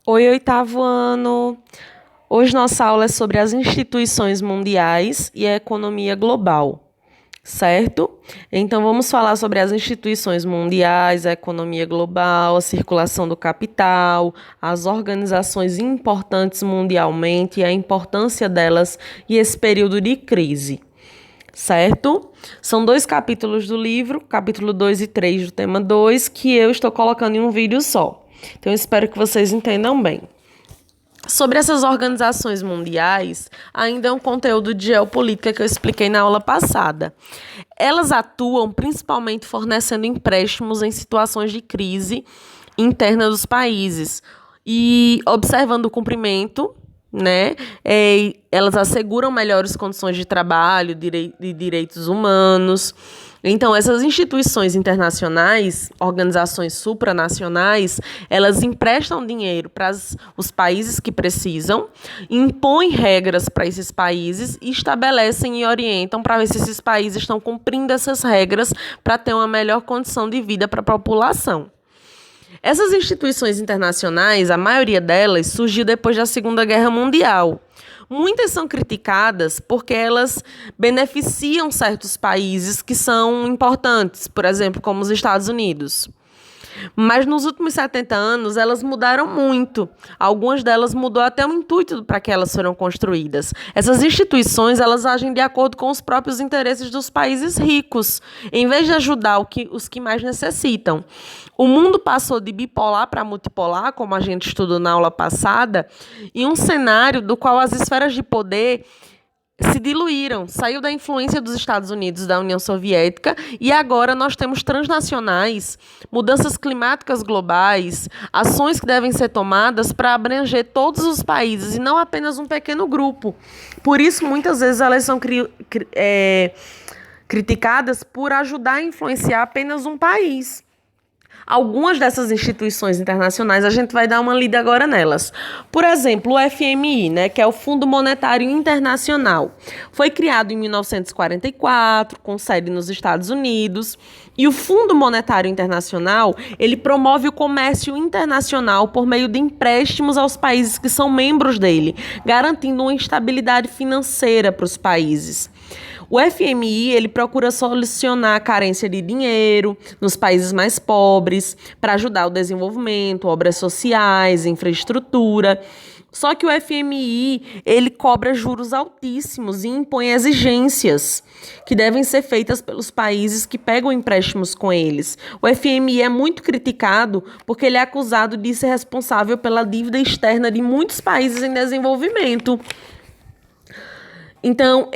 Oi, oitavo ano! Hoje nossa aula é sobre as instituições mundiais e a economia global, certo? Então vamos falar sobre as instituições mundiais, a economia global, a circulação do capital, as organizações importantes mundialmente e a importância delas e esse período de crise, certo? São dois capítulos do livro, capítulo 2 e 3 do tema 2, que eu estou colocando em um vídeo só. Então eu espero que vocês entendam bem. Sobre essas organizações mundiais, ainda é um conteúdo de geopolítica que eu expliquei na aula passada. Elas atuam principalmente fornecendo empréstimos em situações de crise interna dos países e observando o cumprimento, né? Elas asseguram melhores condições de trabalho, de direitos humanos. Então, essas instituições internacionais, organizações supranacionais, elas emprestam dinheiro para os países que precisam, impõem regras para esses países e estabelecem e orientam para ver se esses países estão cumprindo essas regras para ter uma melhor condição de vida para a população. Essas instituições internacionais, a maioria delas, surgiu depois da Segunda Guerra Mundial. Muitas são criticadas porque elas beneficiam certos países que são importantes, por exemplo, como os Estados Unidos. Mas nos últimos 70 anos, elas mudaram muito. Algumas delas mudou até o intuito para que elas foram construídas. Essas instituições, elas agem de acordo com os próprios interesses dos países ricos, em vez de ajudar os que mais necessitam. O mundo passou de bipolar para multipolar, como a gente estudou na aula passada, em um cenário do qual as esferas de poder se diluíram, saiu da influência dos Estados Unidos, da União Soviética, e agora nós temos transnacionais, mudanças climáticas globais, ações que devem ser tomadas para abranger todos os países e não apenas um pequeno grupo. Por isso, muitas vezes, elas são criticadas por ajudar a influenciar apenas um país. Algumas dessas instituições internacionais, a gente vai dar uma lida agora nelas. Por exemplo, o FMI, né, que é o Fundo Monetário Internacional. Foi criado em 1944, com sede nos Estados Unidos. E o Fundo Monetário Internacional, ele promove o comércio internacional por meio de empréstimos aos países que são membros dele, garantindo uma estabilidade financeira para os países. O FMI, ele procura solucionar a carência de dinheiro nos países mais pobres, para ajudar o desenvolvimento, obras sociais, infraestrutura. Só que o FMI, ele cobra juros altíssimos e impõe exigências que devem ser feitas pelos países que pegam empréstimos com eles. O FMI é muito criticado porque ele é acusado de ser responsável pela dívida externa de muitos países em desenvolvimento. Então,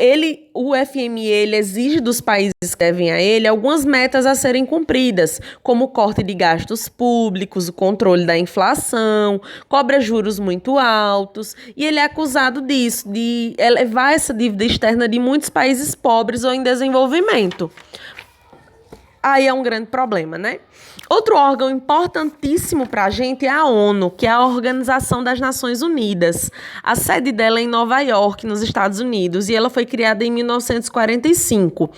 o FMI, ele exige dos países que devem a ele algumas metas a serem cumpridas, como o corte de gastos públicos, o controle da inflação, cobra juros muito altos, e ele é acusado disso, de elevar essa dívida externa de muitos países pobres ou em desenvolvimento. Aí é um grande problema, né? Outro órgão importantíssimo para a gente é a ONU, que é a Organização das Nações Unidas. A sede dela é em Nova York, nos Estados Unidos, e ela foi criada em 1945.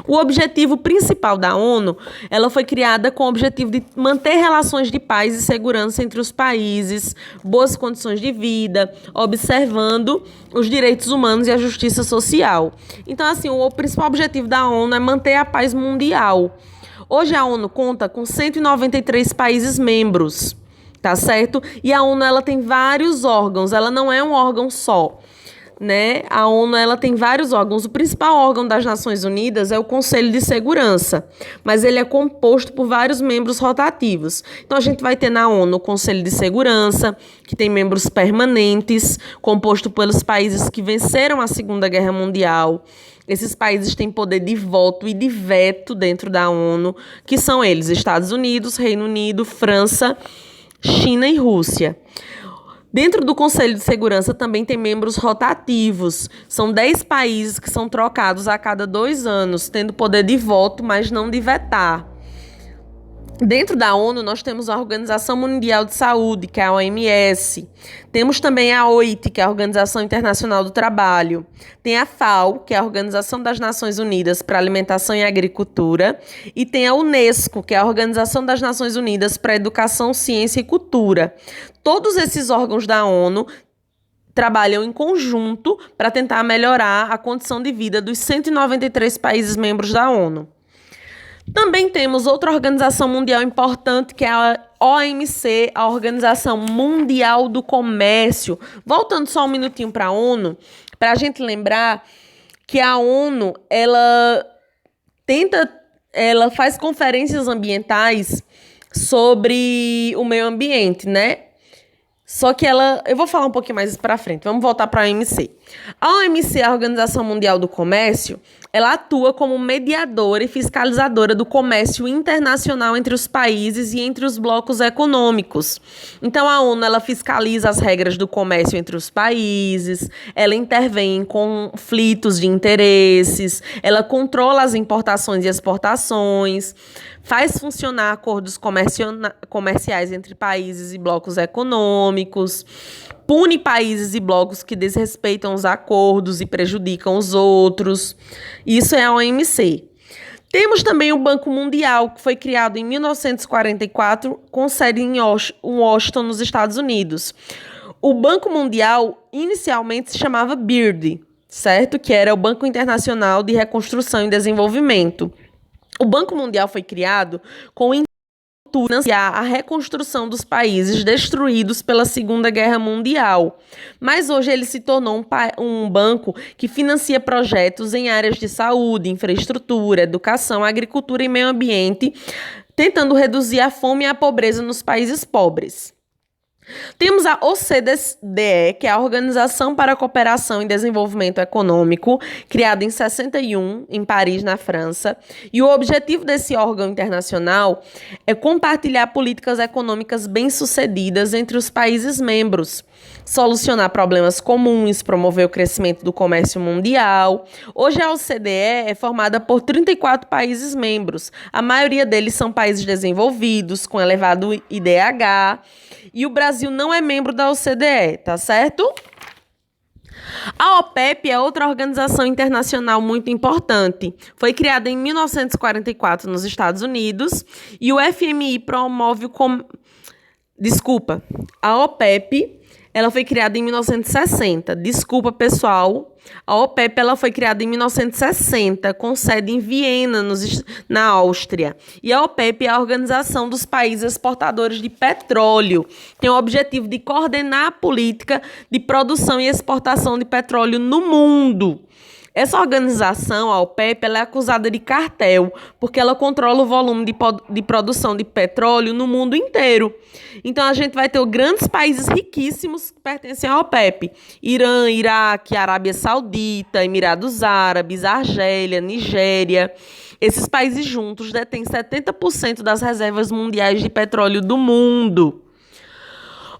O objetivo principal da ONU, ela foi criada com o objetivo de manter relações de paz e segurança entre os países, boas condições de vida, observando os direitos humanos e a justiça social. Então, assim, o principal objetivo da ONU é manter a paz mundial. Hoje a ONU conta com 193 países membros, tá certo? E a ONU, ela tem vários órgãos, ela não é um órgão só, né? A ONU, ela tem vários órgãos. O principal órgão das Nações Unidas é o Conselho de Segurança, mas ele é composto por vários membros rotativos. Então a gente vai ter na ONU o Conselho de Segurança, que tem membros permanentes, composto pelos países que venceram a Segunda Guerra Mundial. Esses países têm poder de voto e de veto dentro da ONU, que são eles: Estados Unidos, Reino Unido, França, China e Rússia. Dentro do Conselho de Segurança também tem membros rotativos. São 10 países que são trocados a cada 2 anos, tendo poder de voto, mas não de vetar. Dentro da ONU, nós temos a Organização Mundial de Saúde, que é a OMS. Temos também a OIT, que é a Organização Internacional do Trabalho. Tem a FAO, que é a Organização das Nações Unidas para Alimentação e Agricultura. E tem a Unesco, que é a Organização das Nações Unidas para Educação, Ciência e Cultura. Todos esses órgãos da ONU trabalham em conjunto para tentar melhorar a condição de vida dos 193 países membros da ONU. Também temos outra organização mundial importante, que é a OMC, a Organização Mundial do Comércio. Voltando só um minutinho para a ONU, para a gente lembrar que a ONU, ela faz conferências ambientais sobre o meio ambiente, né? Só que eu vou falar um pouquinho mais isso para frente. Vamos voltar para a OMC. A OMC, a Organização Mundial do Comércio, ela atua como mediadora e fiscalizadora do comércio internacional entre os países e entre os blocos econômicos. Então, a ONU, ela fiscaliza as regras do comércio entre os países, ela intervém em conflitos de interesses, ela controla as importações e exportações, faz funcionar acordos comerciais entre países e blocos econômicos, pune países e blocos que desrespeitam os acordos e prejudicam os outros. Isso é a OMC. Temos também o Banco Mundial, que foi criado em 1944, com sede em Washington, nos Estados Unidos. O Banco Mundial inicialmente se chamava BIRD, certo? Que era o Banco Internacional de Reconstrução e Desenvolvimento. O Banco Mundial foi criado com o intuito de financiar a reconstrução dos países destruídos pela Segunda Guerra Mundial. Mas hoje ele se tornou um banco que financia projetos em áreas de saúde, infraestrutura, educação, agricultura e meio ambiente, tentando reduzir a fome e a pobreza nos países pobres. Temos a OCDE, que é a Organização para a Cooperação e Desenvolvimento Econômico, criada em 61, em Paris, na França. E o objetivo desse órgão internacional é compartilhar políticas econômicas bem-sucedidas entre os países membros, solucionar problemas comuns, promover o crescimento do comércio mundial. Hoje a OCDE é formada por 34 países membros. A maioria deles são países desenvolvidos, com elevado IDH. E o Brasil não é membro da OCDE, tá certo? A OPEP é outra organização internacional muito importante. Foi criada em 1944 nos Estados Unidos e o FMI promove o... A OPEP, ela foi criada em 1960. Desculpa, pessoal. A OPEP, ela foi criada em 1960, com sede em Viena, na Áustria. E a OPEP é a Organização dos Países Exportadores de Petróleo. Tem o objetivo de coordenar a política de produção e exportação de petróleo no mundo. Essa organização, a OPEP, ela é acusada de cartel, porque ela controla o volume de produção de petróleo no mundo inteiro. Então, a gente vai ter grandes países riquíssimos que pertencem à OPEP. Irã, Iraque, Arábia Saudita, Emirados Árabes, Argélia, Nigéria. Esses países juntos detêm 70% das reservas mundiais de petróleo do mundo.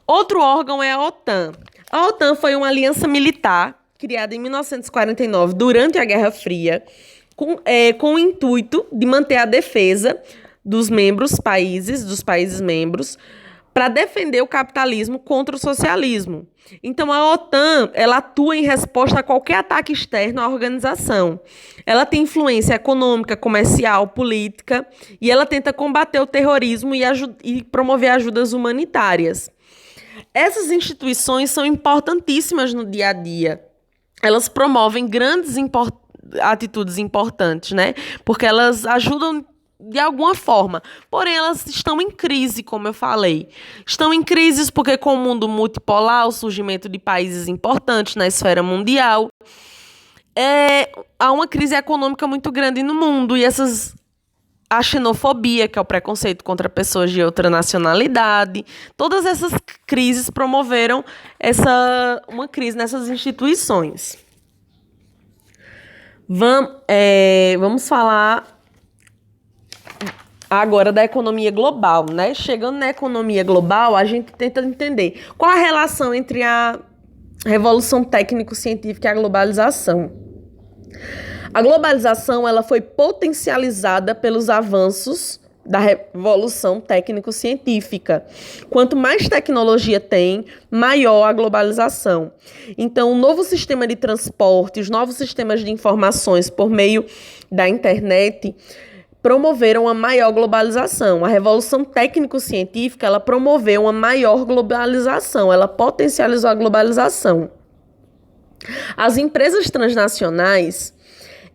Outro órgão é a OTAN. A OTAN foi uma aliança militar criada em 1949, durante a Guerra Fria, com o intuito de manter a defesa dos países membros, para defender o capitalismo contra o socialismo. Então, a OTAN, ela atua em resposta a qualquer ataque externo à organização. Ela tem influência econômica, comercial, política, e ela tenta combater o terrorismo e promover ajudas humanitárias. Essas instituições são importantíssimas no dia a dia. Elas promovem grandes atitudes importantes, né? Porque elas ajudam de alguma forma. Porém, elas estão em crise, como eu falei. Estão em crise porque, com o mundo multipolar, o surgimento de países importantes na esfera mundial, há uma crise econômica muito grande no mundo. E a xenofobia, que é o preconceito contra pessoas de outra nacionalidade, todas essas crises promoveram uma crise nessas instituições. Vamos falar agora da economia global, né? Chegando na economia global, a gente tenta entender qual a relação entre a revolução técnico-científica e a globalização. A globalização, ela foi potencializada pelos avanços da revolução técnico-científica. Quanto mais tecnologia tem, maior a globalização. Então, o novo sistema de transporte, os novos sistemas de informações por meio da internet promoveram uma maior globalização. A revolução técnico-científica, ela promoveu uma maior globalização, ela potencializou a globalização. As empresas transnacionais,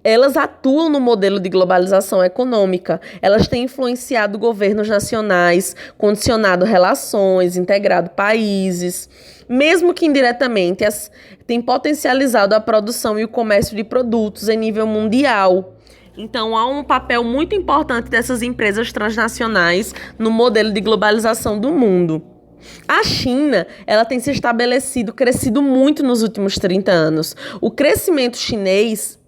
elas atuam no modelo de globalização econômica. Elas têm influenciado governos nacionais, condicionado relações, integrado países, mesmo que indiretamente, têm potencializado a produção e o comércio de produtos em nível mundial. Então, há um papel muito importante dessas empresas transnacionais no modelo de globalização do mundo. A China, ela tem se estabelecido, crescido muito nos últimos 30 anos. O crescimento chinês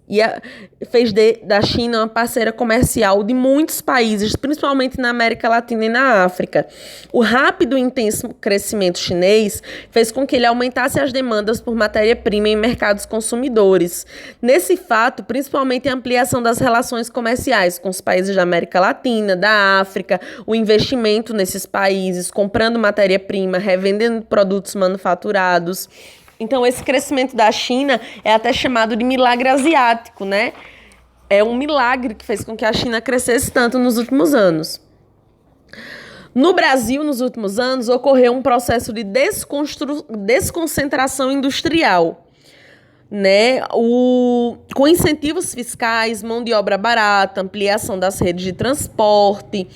fez da China uma parceira comercial de muitos países, principalmente na América Latina e na África. O rápido e intenso crescimento chinês fez com que ele aumentasse as demandas por matéria-prima em mercados consumidores. Nesse fato, principalmente a ampliação das relações comerciais com os países da América Latina, da África, o investimento nesses países, comprando matéria-prima, revendendo produtos manufaturados. Então, esse crescimento da China é até chamado de milagre asiático, né? É um milagre que fez com que a China crescesse tanto nos últimos anos. No Brasil, nos últimos anos, ocorreu um processo de desconcentração industrial, né? Com incentivos fiscais, mão de obra barata, ampliação das redes de transporte,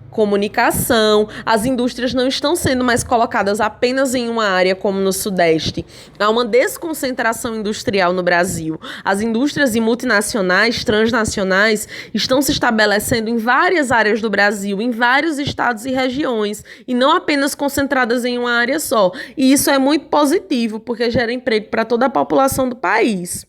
comunicação, as indústrias não estão sendo mais colocadas apenas em uma área como no Sudeste. Há uma desconcentração industrial no Brasil. As indústrias e multinacionais, transnacionais, estão se estabelecendo em várias áreas do Brasil, em vários estados e regiões, e não apenas concentradas em uma área só. E isso é muito positivo, porque gera emprego para toda a população do país.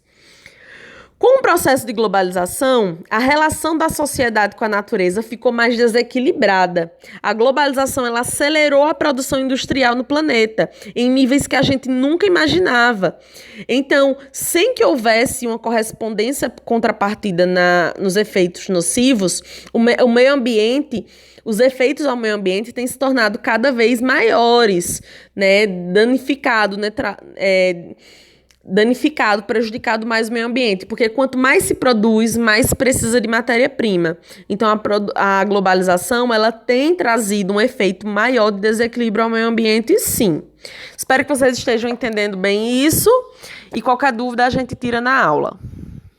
Com o processo de globalização, a relação da sociedade com a natureza ficou mais desequilibrada. A globalização ela acelerou a produção industrial no planeta, em níveis que a gente nunca imaginava. Então, sem que houvesse uma correspondência contrapartida nos efeitos nocivos, o meio ambiente, os efeitos ao meio ambiente têm se tornado cada vez maiores, né? Prejudicado mais o meio ambiente, porque quanto mais se produz, mais se precisa de matéria-prima. Então, a globalização, ela tem trazido um efeito maior de desequilíbrio ao meio ambiente, sim. Espero que vocês estejam entendendo bem isso, e qualquer dúvida a gente tira na aula.